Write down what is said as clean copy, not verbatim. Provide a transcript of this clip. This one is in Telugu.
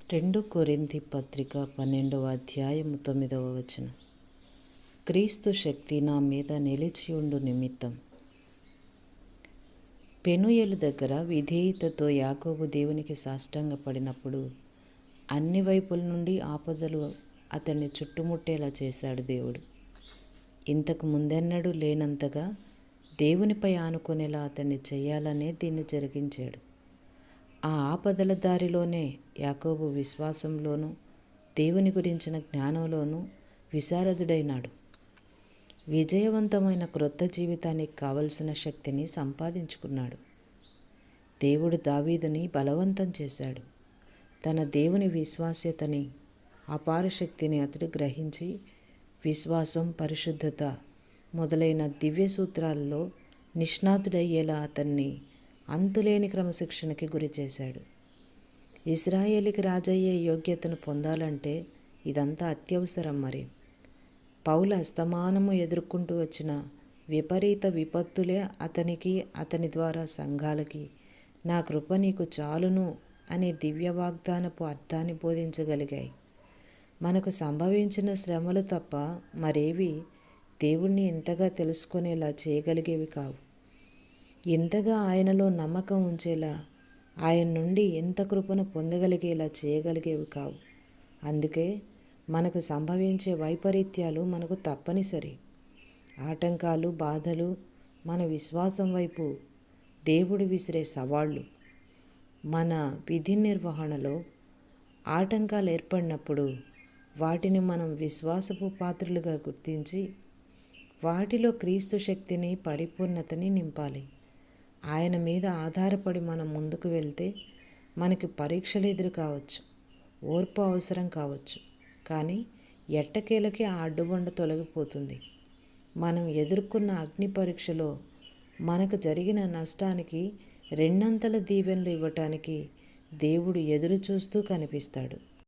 2 కొరింథీ పత్రిక 12వ అధ్యాయము 9వ వచనం. క్రీస్తు శక్తి నా మీద నిలిచియుండు నిమిత్తం. పెనూయేలు దగ్గర విధేయతతో యాకోబు దేవునికి సాష్టాంగపడినప్పుడు అన్ని వైపుల నుండి ఆపదలు అతన్ని చుట్టుముట్టేలా చేశాడు దేవుడు. ఇంతకు ముందెన్నడూ లేనంతగా దేవునిపై ఆనుకునేలా అతన్ని చేయాలనే దీన్ని జరిగించాడు. ఆ ఆపదల దారిలోనే యాకోబు విశ్వాసంలోనూ దేవుని గురించిన జ్ఞానంలోనూ విశారదుడైనాడు. విజయవంతమైన క్రొత్త జీవితానికి కావలసిన శక్తిని సంపాదించుకున్నాడు. దేవుడు దావీదుని బలవంతం చేశాడు. తన దేవుని విశ్వాస్యతని, అపార శక్తిని అతడు గ్రహించి విశ్వాసం, పరిశుద్ధత మొదలైన దివ్య సూత్రాల్లో నిష్ణాతుడయ్యేలా అతన్ని అంతులేని క్రమశిక్షణకి గురి చేశాడు. ఇశ్రాయేలుకి రాజయ్యే యోగ్యతను పొందాలంటే ఇదంతా అత్యవసరం. మరి పౌలు అస్తమానము ఎదుర్కొంటూ వచ్చిన విపరీత విపత్తులే అతనికి, అతని ద్వారా సంఘాలకి నా కృప నీకు చాలును అనే దివ్య వాగ్దానపు అర్థాన్ని బోధించగలిగాయి. మనకు సంభవించిన శ్రమలు తప్ప మరేవి దేవుణ్ణి ఇంతగా తెలుసుకునేలా చేయగలిగేవి కావు. ఇంతగా ఆయనలో నమ్మకం ఉంచేలా, ఆయన నుండి ఎంత కృపను పొందగలిగేలా చేయగలిగేవి కావు. అందుకే మనకు సంభవించే వైపరీత్యాలు మనకు తప్పనిసరి. ఆటంకాలు, బాధలు మన విశ్వాసం వైపు దేవుడు విసిరే సవాళ్ళు. మన విధి నిర్వహణలో ఆటంకాలు ఏర్పడినప్పుడు వాటిని మనం విశ్వాసపు పాత్రలుగా గుర్తించి వాటిలో క్రీస్తు శక్తిని, పరిపూర్ణతని నింపాలి. ఆయన మీద ఆధారపడి మనం ముందుకు వెళ్తే మనకి పరీక్షలు ఎదురు కావచ్చు, ఓర్పు అవసరం కావచ్చు, కానీ ఎట్టకేలకి ఆ అడ్డుబండ తొలగిపోతుంది. మనం ఎదుర్కొన్న అగ్ని పరీక్షలో మనకు జరిగిన నష్టానికి రెండంతల దీవెనలు ఇవ్వటానికి దేవుడు ఎదురు చూస్తూ కనిపిస్తాడు.